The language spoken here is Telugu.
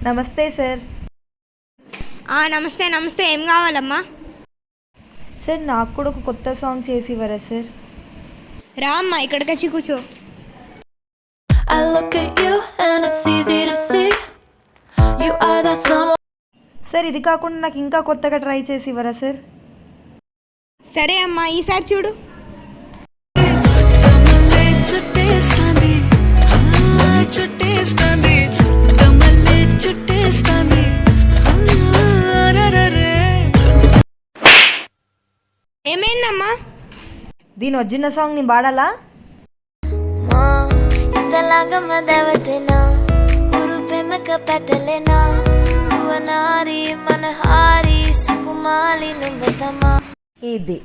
నమస్తే సార్. నమస్తే నమస్తే, ఏం కావాలమ్మా? సార్ నాకు కూడా ఒక కొత్త సాంగ్ చేసి ఇవ్వరా సార్? రా అమ్మా, ఇక్కడికి వచ్చి కూర్చో. సార్ ఇది కాకుండా నాకు ఇంకా కొత్తగా ట్రై చేసి ఇవ్వరా సార్? సరే అమ్మా, ఈసారి చూడు. ఏమైందమ్మా? దీని వచ్చిన సాంగ్ నీ పాడాలా? ఇది